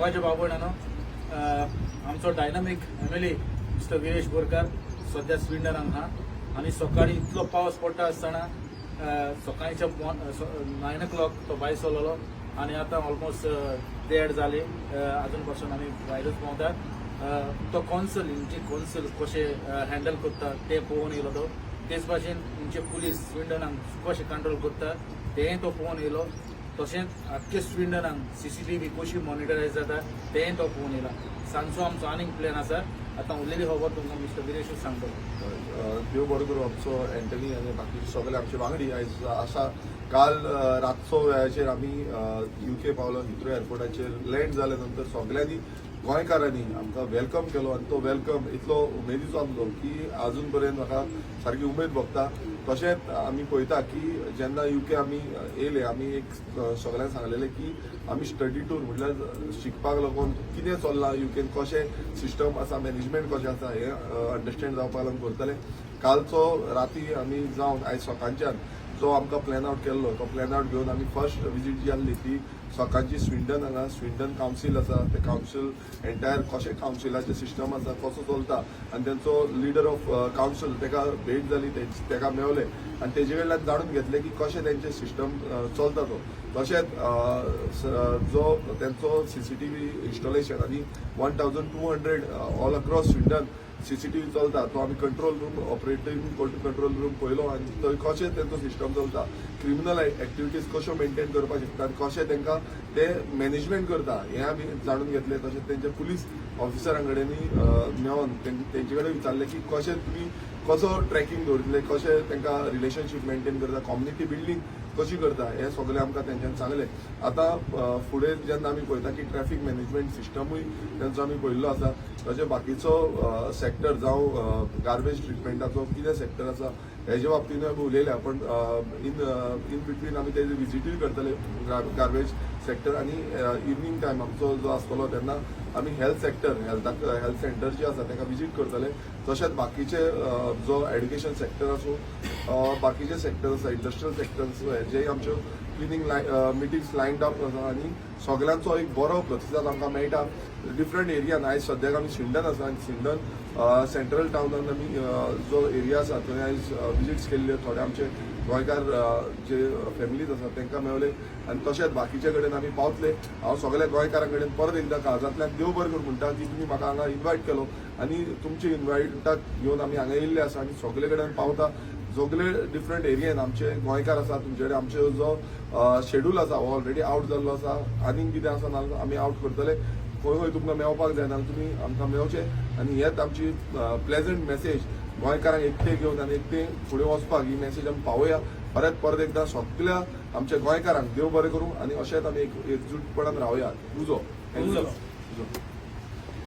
मोगाच्या बाबणानो आमचो dynamic MLA mister Viresh Borkar सध्या स्विडनाक हा आणि सकाळी इतलो पावस पडटा आसतना सकाळच्या 9 o'clock तो भायर सरलो आणि आता ऑलमोस्ट 1:30 जाले अजून पासून आम्ही भायरच पावतात तो कौन्सिल इंचे कौन्सिल कशे हँडल करता ते पळोवन येयलो तो तेच भाशेन इंचे पुलीस स्विडनाक कशे कंट्रोल करता तेंय तो पळोवन येयलो तशेंच आख्खे स्विडनाक CCTV कशी मॉनिटरायज जाता तेंय तो पळोवन येयला सांजचो आमचो आनीक प्लॅन आसा आता उरलेली खबर तुमकां मिस्टर वीरेशूच सांगतो देव बरो करूं आमचो एंटनी आनी बाकी सगळे आमचे वांगडी आयज आसा काल रातचो वेळाचेर आमी UK पावलो हिथ्रो एअरपोर्टाचेर लँड जाले नंतर सगळ्यांनी गोंयकारांनी आमकां वेलकम केलो आनी तो वेलकम इतलो उमेदीचो आसलो की अजून पर्यंत म्हाका सारकी उमेद भोगता तशेंच आमी पळयता की जेन्ना UK आमी येयले आमी एक सगळ्यांक सांगलेलें की आमी स्टडी टूर म्हटल्यार शिकपाक लागून कितें चल्लां UKन कशें सिस्टम आसा मॅनेजमेंट कशें आसा हें अंडरस्टँड जावपाक लागून करतले कालचो राती आमी जावन आयज सकाळच्यान जो आमकां प्लॅन आउट केल्लो तो प्लॅन आउट घेवन आमी फर्स्ट विजीट जी आसली ती सकाळची स्विडन हांगा स्विडन कावन्सील आसा ते कावन्सील एंटायर कशें कावन्सिलाचें सिस्टम आसा कसो चलता आनी तेंचो लिडर ऑफ कावन्सील तेका भेट जाली तेका मेवले आनी तेजे कडल्यान जाणून घेतले की कशें तेंचें सिस्टम चलता तो तशेंच जो तेंचो CCTV इन्स्टॉलेशन आनी 1200 ऑल अक्रॉस स्विडन CCTV चलता तो आमी control room operating control room पळयलो आनी थंय कशें तेंचो सिस्टम चलता क्रिमिनल एक्टिविटीज कश्यो मेंटेन करपाक शकता आनी कशें तेंकां ते मॅनेजमेंट करता हें आमी जाणून घेतलें तशेंच तेंचे पुलीस ऑफिसरां कडेनी मेळोन तेंचे कडेन विचारलें की कशें तुमी कसो ट्रॅकिंग दवरतले कशें तेंकां रिलेशनशीप मेंटेन करता कम्युनिटी बिल्डींग कशी करता हें सगळें आमकां तेंच्यान सांगलें आतां फुडें जेन्ना आमी पळयता की ट्रॅफीक मॅनेजमेंट सिस्टमूय तेंचो आमी पळयल्लो आसा तशें बाकीचो सेक्टर जावं गार्बेज ट्रिटमेंटाचो कितें सेक्टर आसा हेजे बाबतींत आमी उलयल्या पण इन बिटवीन आमी तेजे विजीटूय करतले गार्बेज सेक्टर आनी इवनिंग टायम आमचो जो आसतलो तेन्ना आमी हेल्थ सेक्टर हेल्थ सेंटर जे आसा ताका विजीट करतले तशेंच बाकीचे जो एड्युकेशन सेक्टर आसूं बाकीचे सेक्टर आसा इंडस्ट्रियल सेक्टर्स हेजेय आमच्यो क्लिनींग मिटींग्स लायन्ड अप आसा आनी सगळ्यांचो एक बरो प्रतिसाद आमकां मेळटा डिफरंट एरियान आयज सद्याक आमी स्विडन आसा आनी स्विडन सेंट्रल टाउनान आमी जो एरिया आसा थंय आयज विजीट्स केल्ल्यो थोडे आमचे गोंयकार जे फॅमिलीज आसा तांकां मेवले आनी तशेंच बाकीचे कडेन आमी पावतले हांव सगळ्या गोंयकारां कडेन परत एकदां काळजांतल्यान देव बरें कर म्हणटा की तुमी म्हाका हांगा इन्वायट केलो आनी तुमचे इन्वायटाक घेवन आमी हांगा येयल्ले आसा आनी सगळे कडेन पावता सगळे डिफरंट एरियेन आमचे गोंयकार आसा तुमचे कडेन आमचो जो शेड्यूल आसा हो ऑलरेडी आउट जाल्लो आसा आनीक कितें आसा ना आमी आउट करतले खंय खंय तुमकां मेळपाक जाय नाल्यार तुमी आमकां मेळचे आनी हेच आमची प्लेजंट मेसेज गोंयकारांक एकटे घेवन आनी एकटे फुडें वचपाक ही मेसेज आमी पावया परत एकदां सगळ्या आमच्या गोंयकारांक देव बरें करूं आनी अशेंच आमी एकजूटपणान रावया उजो